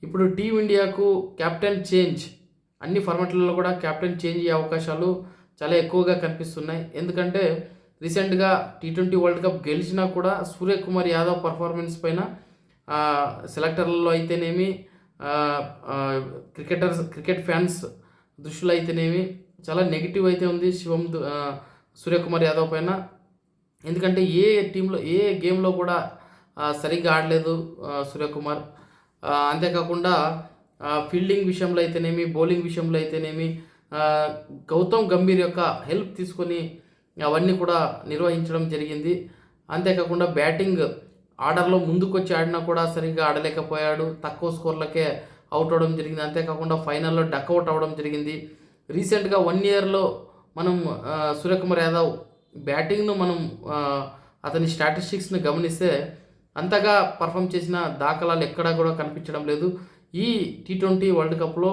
ఇప్పుడు టీమిండియాకు captain change అన్ని ఫార్మాట్లలో కూడా కెప్టెన్ చేంజ్ అయ్యే అవకాశాలు చాలా ఎక్కువగా కనిపిస్తున్నాయి. ఎందుకంటే రీసెంట్గా T20 వరల్డ్ కప్ గెలిచినా కూడా సూర్యకుమార్ యాదవ్ పర్ఫార్మెన్స్ పైన సెలెక్టర్లలో అయితేనేమి, క్రికెట్ ఫ్యాన్స్ దృష్టిలో అయితేనేమి చాలా నెగిటివ్ అయితే ఉంది సూర్యకుమార్ యాదవ్ పైన. ఎందుకంటే ఏ టీంలో ఏ గేమ్లో కూడా సరిగ్గా ఆడలేదు సూర్యకుమార్. అంతేకాకుండా ఫీల్డింగ్ విషయంలో అయితేనేమి, బౌలింగ్ విషయంలో అయితేనేమి గౌతమ్ గంభీర్ యొక్క హెల్ప్ తీసుకొని అవన్నీ కూడా నిర్వహించడం జరిగింది. అంతేకాకుండా బ్యాటింగ్ ఆర్డర్లో ముందుకొచ్చి ఆడినా కూడా సరిగ్గా ఆడలేకపోయాడు. తక్కువ స్కోర్లకే అవుట్ అవ్వడం జరిగింది. అంతేకాకుండా ఫైనల్లో డక్అవుట్ అవ్వడం జరిగింది. రీసెంట్గా 1 ఇయర్లో మనం సూర్యకుమార్ యాదవ్ బ్యాటింగ్ను మనం అతని స్టాటిస్టిక్స్ని గమనిస్తే అంతగా పర్ఫామ్ చేసిన దాఖలాలు ఎక్కడా కూడా కనిపించడం లేదు. ఈ T20 వరల్డ్ కప్లో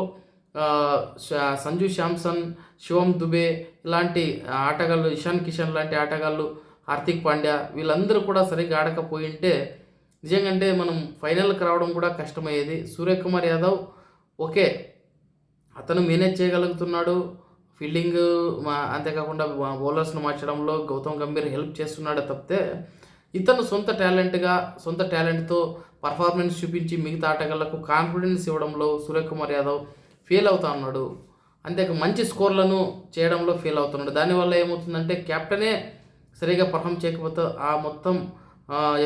సంజు శాంసన్, శివం దుబే ఇలాంటి ఆటగాళ్ళు, ఇషాన్ కిషన్ లాంటి ఆటగాళ్ళు, హార్దిక్ పాండ్యా వీళ్ళందరూ కూడా సరిగ్గా ఆడకపోయింటే నిజంగా మనం ఫైనల్కి రావడం కూడా కష్టమయ్యేది. సూర్యకుమార్ యాదవ్ ఓకే, అతను మేనేజ్ చేయగలుగుతున్నాడు ఫీల్డింగ్, అంతేకాకుండా బౌలర్స్ను మార్చడంలో గౌతమ్ గంభీర్ హెల్ప్ చేస్తున్నాడు తప్పితే ఇతను సొంత టాలెంట్తో పర్ఫార్మెన్స్ చూపించి మిగతా ఆటగాళ్లకు కాన్ఫిడెన్స్ ఇవ్వడంలో సూర్యకుమార్ యాదవ్ ఫెయిల్ అవుతా ఉన్నాడు. మంచి స్కోర్లను చేయడంలో ఫెయిల్ అవుతున్నాడు. దానివల్ల ఏమవుతుందంటే కెప్టెనే సరిగా పర్ఫామ్ చేయకపోతే ఆ మొత్తం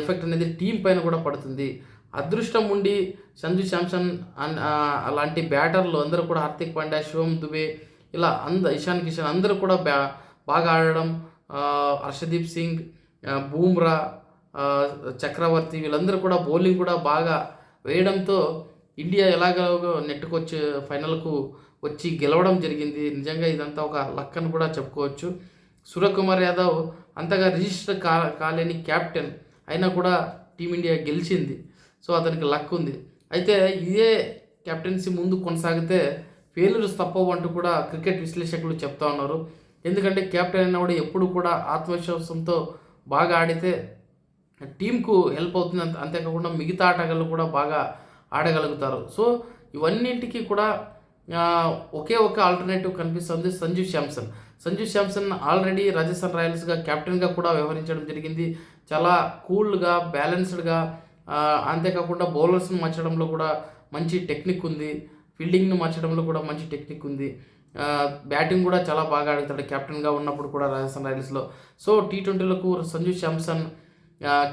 ఎఫెక్ట్ అనేది టీం పైన కూడా పడుతుంది. అదృష్టం ఉండి సంజు శాంసన్ అలాంటి బ్యాటర్లు అందరూ కూడా, హార్దిక్ పాండ్యా, శివం దుబే ఇలా ఇషాన్ కిషన్ అందరూ కూడా బాగా ఆడడం, హర్షదీప్ సింగ్, బూమ్రా, చక్రవర్తి వీళ్ళందరూ కూడా బౌలింగ్ కూడా బాగా వేయడంతో ఇండియా ఎలాగో నెట్టుకొచ్చి ఫైనల్కు వచ్చి గెలవడం జరిగింది. నిజంగా ఇదంతా ఒక లక్ అని కూడా చెప్పుకోవచ్చు. సూర్యకుమార్ యాదవ్ అంతగా రిజిస్టర్ కాలేని క్యాప్టెన్ అయినా కూడా టీమిండియా గెలిచింది. సో అతనికి లక్ ఉంది. అయితే ఇదే కెప్టెన్సీ ముందు కొనసాగితే ఫెయిల్యూర్స్ తప్పవు అంటూ కూడా క్రికెట్ విశ్లేషకులు చెప్తా ఉన్నారు. ఎందుకంటే కెప్టెన్ అయినప్పుడు ఎప్పుడు కూడా ఆత్మవిశ్వాసంతో బాగా ఆడితే టీంకు హెల్ప్ అవుతుంది. అంతేకాకుండా మిగతా ఆటగాళ్ళు కూడా బాగా ఆడగలుగుతారు. సో ఇవన్నింటికి కూడా ఒకే ఒక ఆల్టర్నేటివ్ కనిపిస్తుంది సంజు శాంసన్ ఆల్రెడీ రాజస్థాన్ రాయల్స్గా కెప్టెన్గా కూడా వ్యవహరించడం జరిగింది. చాలా కూల్గా, బ్యాలెన్స్డ్గా, అంతేకాకుండా బౌలర్స్ని మార్చడంలో కూడా మంచి టెక్నిక్ ఉంది. ఫీల్డింగ్ను మార్చడంలో కూడా మంచి టెక్నిక్ ఉంది. బ్యాటింగ్ కూడా చాలా బాగా ఆడుతాడు కెప్టెన్గా ఉన్నప్పుడు కూడా రాజస్థాన్ రాయల్స్లో. సో T20లకు సంజు శాంసన్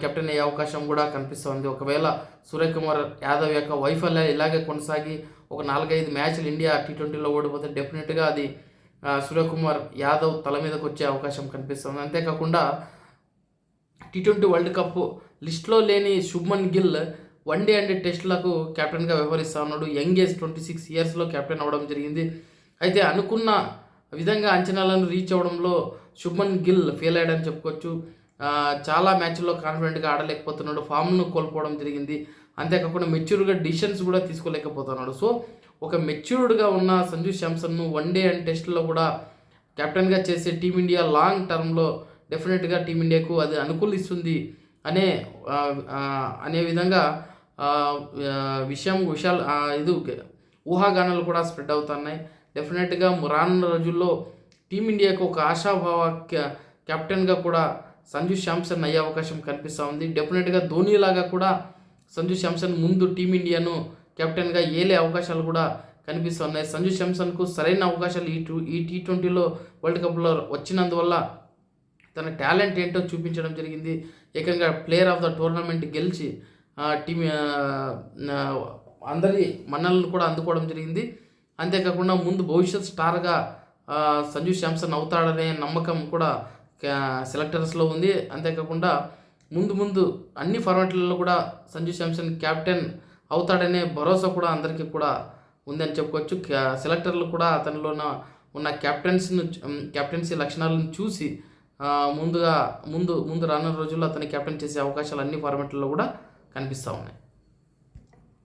కెప్టెన్ అయ్యే అవకాశం కూడా కనిపిస్తుంది. ఒకవేళ సూర్యకుమార్ యాదవ్ యొక్క వైఫల్యాలు ఇలాగే కొనసాగి ఒక 4-5 మ్యాచ్లు ఇండియా T20లో ఓడిపోతే డెఫినెట్గా అది సూర్యకుమార్ యాదవ్ తల మీదకి వచ్చే అవకాశం కనిపిస్తుంది. అంతేకాకుండా T20 వరల్డ్ కప్ లిస్ట్లో లేని శుభ్మన్ గిల్ వన్డే అండ్ టెస్టులకు కెప్టెన్గా వ్యవహరిస్తూ ఉన్నాడు. యంగ్ ఏజ్ 26 ఇయర్స్లో కెప్టెన్ అవ్వడం జరిగింది. అయితే అనుకున్న విధంగా అంచనాలను రీచ్ అవ్వడంలో శుభ్మన్ గిల్ ఫెయిల్ అయ్యాడని చెప్పుకోవచ్చు. చాలా మ్యాచ్ల్లో కాన్ఫిడెంట్గా ఆడలేకపోతున్నాడు, ఫామ్ను కోల్పోవడం జరిగింది. అంతేకాకుండా మెచ్యూర్డ్గా డిసిషన్స్ కూడా తీసుకోలేకపోతున్నాడు. సో ఒక మెచ్యూర్డ్గా ఉన్న సంజు శాంసన్ను వన్డే అండ్ టెస్ట్లో కూడా కెప్టెన్గా చేసే టీమిండియా లాంగ్ టర్మ్లో డెఫినెట్గా టీమిండియాకు అది అనుకూలిస్తుంది అనే విధంగా ఇది ఊహాగానాలు కూడా స్ప్రెడ్ అవుతున్నాయి. డెఫినెట్గా రానున్న రోజుల్లో టీమిండియాకు ఒక ఆశాభావ కెప్టెన్గా కూడా సంజు శాంసన్ అయ్యే అవకాశం కనిపిస్తూ ఉంది. డెఫినెట్గా ధోనీలాగా కూడా సంజు శాంసన్ ముందు టీమిండియాను కెప్టెన్గా ఏలే అవకాశాలు కూడా కనిపిస్తున్నాయి. సంజు శాంసన్కు సరైన అవకాశాలు ఈ T20లో వరల్డ్ కప్లో వచ్చినందువల్ల తన టాలెంట్ ఏంటో చూపించడం జరిగింది. ఏకంగా ప్లేయర్ ఆఫ్ ద టోర్నమెంట్ గెలిచి అందరి మన్నలను కూడా అందుకోవడం జరిగింది. అంతేకాకుండా ముందు భవిష్యత్ స్టార్గా సంజు శాంసన్ అవుతాడనే నమ్మకం కూడా సెలెక్టర్స్లో ఉంది. అంతేకాకుండా ముందు అన్ని ఫార్మాట్లలో కూడా సంజు శాంసన్ కెప్టెన్ అవుతాడనే భరోసా కూడా అందరికీ కూడా ఉందని చెప్పుకోవచ్చు. సెలెక్టర్లు కూడా అతనిలో ఉన్న కెప్టెన్సీ లక్షణాలను చూసి ముందు రానున్న రోజుల్లో అతని కెప్టెన్ చేసే అవకాశాలు అన్ని ఫార్మాట్లలో కూడా కనిపిస్తూ ఉన్నాయి.